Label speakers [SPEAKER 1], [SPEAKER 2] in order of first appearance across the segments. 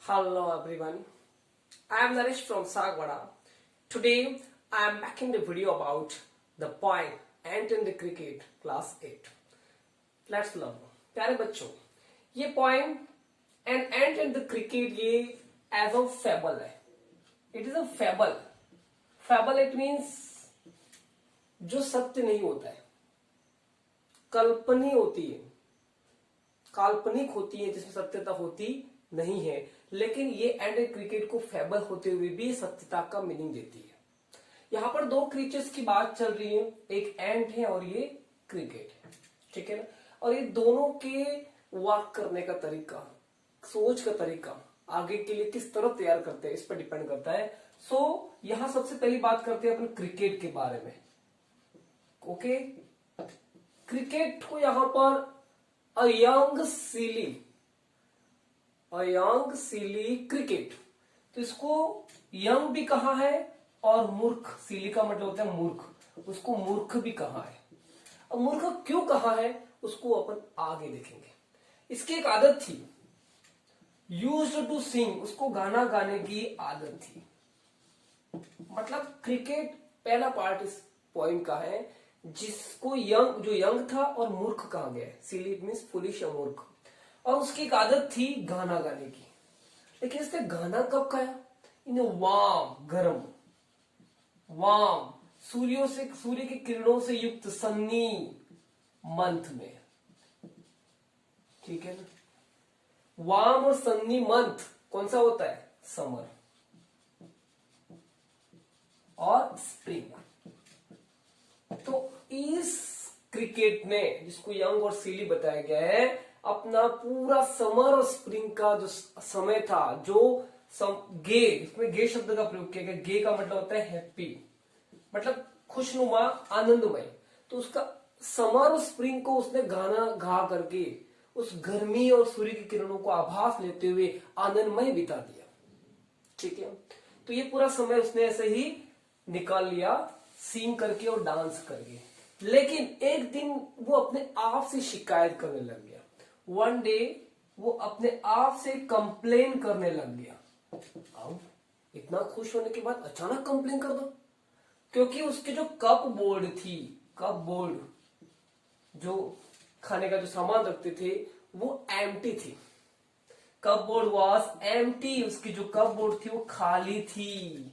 [SPEAKER 1] Hello everyone, I am Naresh from Sagwada. Today I am making the video about the poem Ant in the Cricket class 8. Let's learn. प्यारे बच्चों, ये poem An Ant in the Cricket ये as a fable है. It is a fable. Fable it means जो सत्य नहीं होता है, कल्पनीय होती है, काल्पनिक होती है, जिसमें सत्यता होती नहीं है. लेकिन ये एंड क्रिकेट को फेबल होते हुए भी सत्यता का मीनिंग देती है. यहाँ पर दो क्रीचर्स की बात चल रही है, एक एंट है और ये क्रिकेट है. ठीक है ना. और ये दोनों के वर्क करने का तरीका, सोच का तरीका आगे के लिए किस तरह तैयार करते हैं इस पर डिपेंड करता है. सो यहां सबसे पहली बात करते हैं अपन क्रिकेट के बारे में. ओके, क्रिकेट को यहां पर अ यंग सिली क्रिकेट, तो इसको यंग भी कहा है और मूर्ख, सिली का मतलब होता है मूर्ख, उसको मूर्ख भी कहा है. अब मूर्ख क्यों कहा है उसको अपन आगे देखेंगे. इसकी एक आदत थी, यूज्ड टू सिंग, उसको गाना गाने की आदत थी. मतलब क्रिकेट पहला पार्ट इस पॉइंट का है जिसको यंग, जो यंग था और मूर्ख कहा गया है. सिली मीन्स फुलिश या मूर्ख. और उसकी एक आदत थी गाना गाने की. लेकिन इसने गाना कब गाया? इन्हें वार्म, गर्म, वार्म, सूर्य की किरणों से युक्त सन्नी मंथ में. ठीक है ना. वार्म और सन्नी मंथ कौन सा होता है? समर और स्प्रिंग. तो इस क्रिकेट ने, जिसको यंग और सिली बताया गया है, अपना पूरा समर और स्प्रिंग का जो समय था, जो गे, इसमें गे शब्द का प्रयोग किया गया. गे का मतलब होता है हैप्पी, मतलब खुशनुमा, आनंदमय. तो उसका समर और स्प्रिंग को उसने गाना गा करके उस गर्मी और सूर्य की किरणों को आभास लेते हुए आनंदमय बिता दिया. ठीक है. तो ये पूरा समय उसने ऐसे ही निकाल लिया, सिंग करके और डांस करके. लेकिन एक दिन वो अपने आप से शिकायत करने लग गया. वन डे वो अपने आप से कंप्लेन करने लग गया. अब इतना खुश होने के बाद अचानक कंप्लेन कर दो, क्योंकि उसके जो कप बोर्ड थी, कप बोर्ड जो खाने का जो सामान रखते थे वो एम्प्टी थी. कप बोर्ड वॉज एम्प्टी, उसकी जो कप बोर्ड थी वो खाली थी,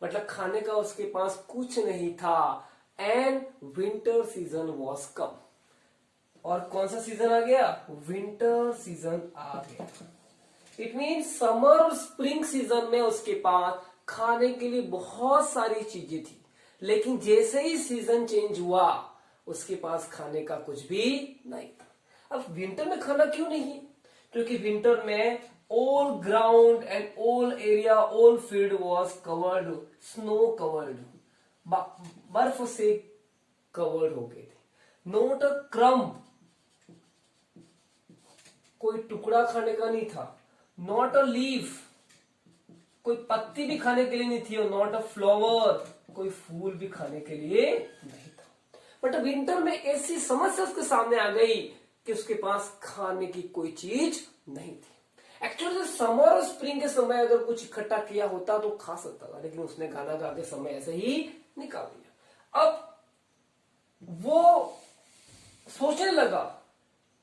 [SPEAKER 1] मतलब खाने का उसके पास कुछ नहीं था. एंड विंटर सीजन वॉज कम. और कौन सा सीजन आ गया? विंटर सीजन आ गया. इट मीन्स समर और स्प्रिंग सीजन में उसके पास खाने के लिए बहुत सारी चीजें थी, लेकिन जैसे ही सीजन चेंज हुआ उसके पास खाने का कुछ भी नहीं था. अब विंटर में खाना क्यों नहीं? क्योंकि विंटर में all ground and all area, all field was covered, snow covered, बर्फ से कवर्ड हो गए थे. नॉट अ क्रम्ब, कोई टुकड़ा खाने का नहीं था. नॉट अ लीफ, कोई पत्ती भी खाने के लिए नहीं थी. और नॉट अ फ्लावर, कोई फूल भी खाने के लिए नहीं था. बट विंटर में ऐसी समस्या उसके सामने आ गई कि उसके पास खाने की कोई चीज नहीं थी. एक्चुअली समर और स्प्रिंग के समय अगर कुछ इकट्ठा किया होता तो खा सकता था, लेकिन उसने गाना गा के समय ऐसे ही निकाल दिया. अब वो सोचने लगा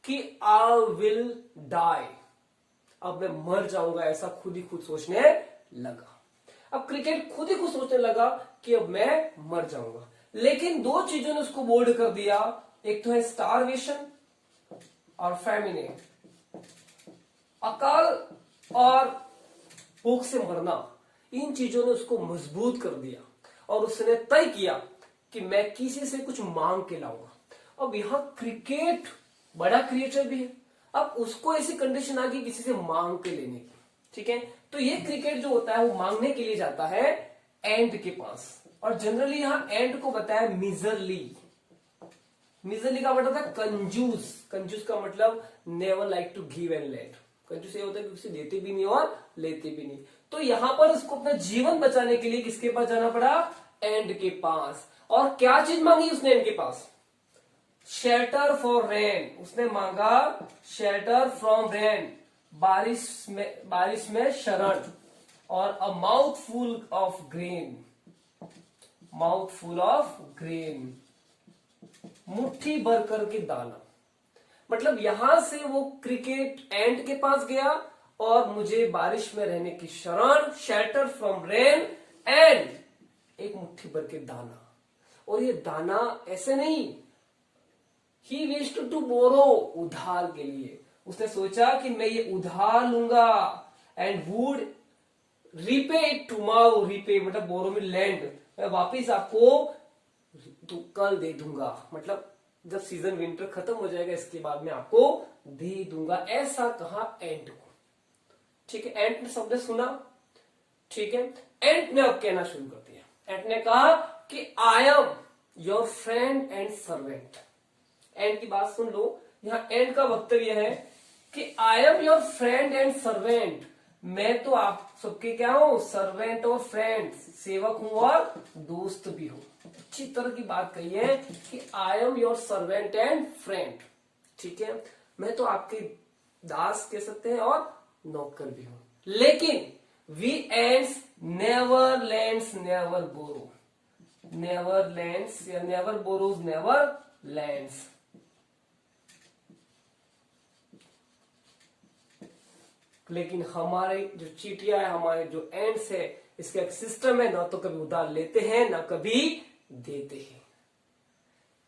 [SPEAKER 1] कि आई विल डाई, अब मैं मर जाऊंगा, ऐसा खुद ही खुद सोचने लगा. अब क्रिकेट खुद ही खुद सोचने लगा कि अब मैं मर जाऊंगा. लेकिन दो चीजों ने उसको बोल्ड कर दिया. एक तो है स्टारवेशन और फैमिने, अकाल और भूख से मरना. इन चीजों ने उसको मजबूत कर दिया और उसने तय किया कि मैं किसी से कुछ मांग के लाऊंगा. अब यहां क्रिकेट बड़ा क्रिएटर भी है, अब उसको ऐसी कंडीशन आ गई किसी से मांग के लेने की. ठीक है. तो ये क्रिकेट जो होता है वो मांगने के लिए जाता है एंड के पास. और जनरली यहां एंड को बताया मिजरली. मिजरली का मतलब था कंजूस. कंजूस का मतलब never like to give and let. कंजूस ये होता है कि उसे देते भी नहीं और लेते भी नहीं. तो यहां पर उसको अपना जीवन बचाने के लिए किसके पास जाना पड़ा? एंड के पास. और क्या चीज मांगी उसने एंड के पास? Shelter for rain. उसने मांगा शेल्टर फ्रॉम रेन, बारिश में शरण, और a mouthful of grain, mouthful of grain, मुट्ठी भर करके दाना। मतलब यहां से वो क्रिकेट एंड के पास गया और मुझे बारिश में रहने की शरण, शेल्टर फ्रॉम रेन, एंड एक मुट्ठी भर के दाना। और ये दाना ऐसे नहीं, ही विश्ड टू बोरो, उधार के लिए उसने सोचा कि मैं ये उधार लूंगा, and would repay it tomorrow, repay मतलब बोरो में लैंड, मैं वापिस आपको तो कल दे दूंगा, मतलब जब सीजन विंटर खत्म हो जाएगा इसके बाद मैं आपको दे दूंगा, ऐसा कहा एंट को। ठीक है, एंट ने शब्द सुना, ठीक है, एंट ने अब कहना शुरू कर दिया। एंट ने कहा कि I am your friend and servant. Ant की बात सुन लो, यहां एंट का वक्तव्य है कि I am your friend and servant, मैं तो आप सबके क्या हूं, सर्वेंट और फ्रेंड, सेवक हूं और दोस्त भी हूं। अच्छी तरह की बात कही है कि I am your servant and friend. ठीक है, मैं तो आपके दास कह सकते हैं और नौकर भी हूं, लेकिन we ends never lends never borrow, never lends या नेवर बोरोज नेवर लैंड्स। लेकिन हमारे जो चीटियां है, हमारे जो एंड्स है, इसका एक सिस्टम है, ना तो कभी उधार लेते हैं ना कभी देते हैं।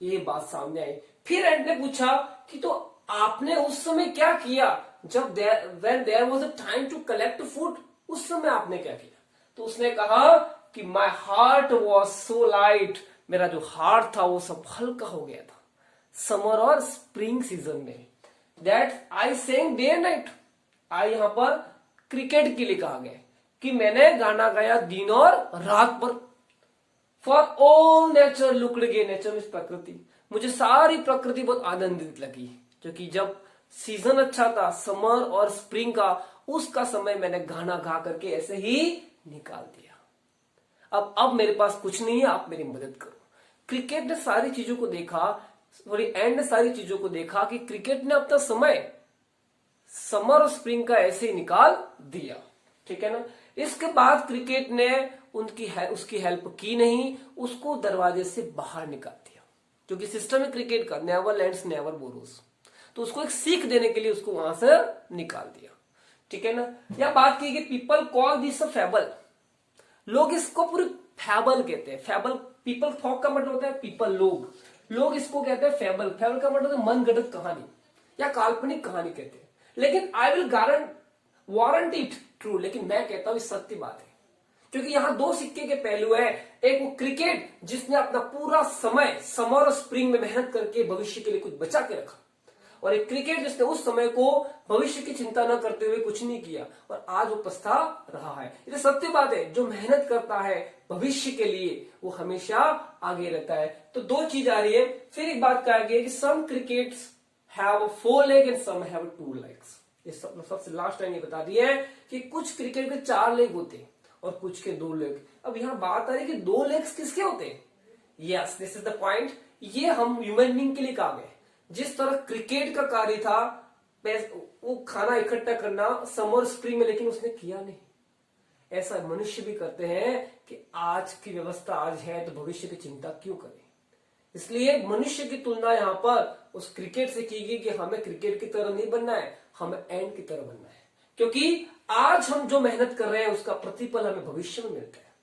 [SPEAKER 1] ये बात सामने आई। फिर एंड ने पूछा कि तो आपने उस समय क्या किया जब when there was a time to collect food, उस समय आपने क्या किया? तो उसने कहा कि my heart was so light, मेरा जो हार्ट था वो सब हल्का हो गया था समर और स्प्रिंग सीजन में, that I sang day and night। आई यहां पर क्रिकेट के लिए कहा गया कि मैंने गाना गाया दिन और रात पर। For all nature looked gay, nature means प्रकृति, मुझे सारी प्रकृति बहुत आनंदित लगी, क्योंकि जब सीजन अच्छा था समर और स्प्रिंग का, उसका समय मैंने गाना गा करके ऐसे ही निकाल दिया। अब मेरे पास कुछ नहीं है, आप मेरी मदद करो। क्रिकेट ने सारी चीजों को देखा, एंड ने सारी चीजों को देखा कि क्रिकेट ने अपना समय समर और स्प्रिंग का ऐसे ही निकाल दिया। ठीक है ना। इसके बाद क्रिकेट ने उसकी हेल्प की नहीं, उसको दरवाजे से बाहर निकाल दिया, क्योंकि सिस्टम है क्रिकेट का नेवर लैंड्स नेवर बोरोज, तो उसको एक सीख देने के लिए उसको वहां से निकाल दिया। ठीक है ना। यह बात की कि पीपल कॉल दिस अ फैबल, लोग इसको पूरी फैबल कहते हैं। फैबल, पीपल थॉक का मतलब होता है पीपल, लोग इसको कहते हैं फैबल। फैबल का मतलब मनगढ़ंत कहानी या काल्पनिक कहानी कहते हैं। लेकिन I will warrant it true, लेकिन मैं कहता हूं सत्य बात है, क्योंकि यहां दो सिक्के के पहलू है। एक वो क्रिकेट जिसने अपना पूरा समय समर और स्प्रिंग में मेहनत करके भविष्य के लिए कुछ बचा के रखा, और एक क्रिकेट जिसने उस समय को भविष्य की चिंता न करते हुए कुछ नहीं किया और आज वो पछता रहा है। ये सत्य बात है, जो मेहनत करता है भविष्य के लिए वो हमेशा आगे रहता है। तो दो चीज आ रही है। फिर एक बात कहा गया कि सम crickets have 4 legs and some have 2 legs। ये सबसे लास्ट टाइम ये बता दिया है कि कुछ क्रिकेट के 4 लेग होते हैं और कुछ के 2 लेग। अब यहां बात आ रही है कि 2 लेग्स किसके होते हैं। Yes, this is the point. ये हम ह्यूमन बीइंग के लिए कहा गया। जिस तरह क्रिकेट का कार्य था वो खाना इकट्ठा करना समर स्प्रिंग में, लेकिन उसने किया नहीं। ऐसा मनुष्य भी करते हैं कि आज की व्यवस्था आज है तो भविष्य की चिंता क्यों करें। इसलिए मनुष्य की तुलना यहाँ पर उस क्रिकेट से की गई कि हमें क्रिकेट की तरह नहीं बनना है, हमें एंड की तरह बनना है, क्योंकि आज हम जो मेहनत कर रहे हैं उसका प्रतिफल हमें भविष्य में मिलता है।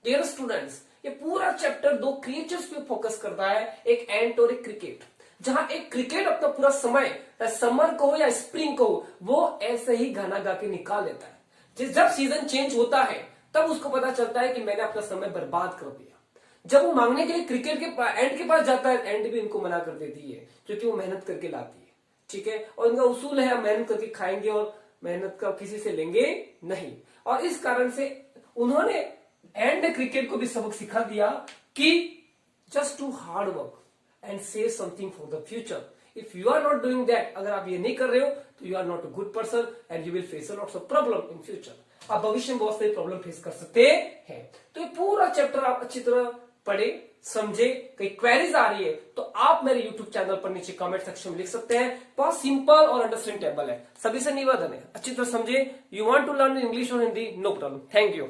[SPEAKER 1] डियर स्टूडेंट्स, ये पूरा चैप्टर 2 क्रिएचर्स पे फोकस करता है, एक एंट और एक क्रिकेट। जहां एक क्रिकेट अपना पूरा समय समर को हो या स्प्रिंग को हो, वो ऐसे ही गाना गा के निकाल देता है। जब सीजन चेंज होता है तब उसको पता चलता है कि मैंने अपना समय बर्बाद कर दिया। जब वो मांगने के लिए क्रिकेट के एंड के पास जाता है, एंड भी इनको मना कर देती है, क्योंकि वो मेहनत करके लाती है। ठीक है, और इनका उसूल है हम मेहनत करके खाएंगे और मेहनत का किसी से लेंगे नहीं। और इस कारण से उन्होंने एंड ने क्रिकेट को भी सबक सिखा दिया कि just do hard work and save something for the future. If you are not doing that, अगर आप ये नहीं कर रहे हो तो you are not a good person and you will face a lots of problem in future. आप भविष्य में बहुत सारी प्रॉब्लम फेस कर सकते हैं। तो ये पूरा चैप्टर आप अच्छी तरह पढ़े, समझे, कई क्वेरीज आ रही है तो आप मेरे यूट्यूब चैनल पर नीचे कमेंट सेक्शन में लिख सकते हैं। बहुत सिंपल और अंडरस्टैंडेबल है। सभी से निवेदन है अच्छी तरह समझे। You want to learn English और Hindi, no problem. Thank you.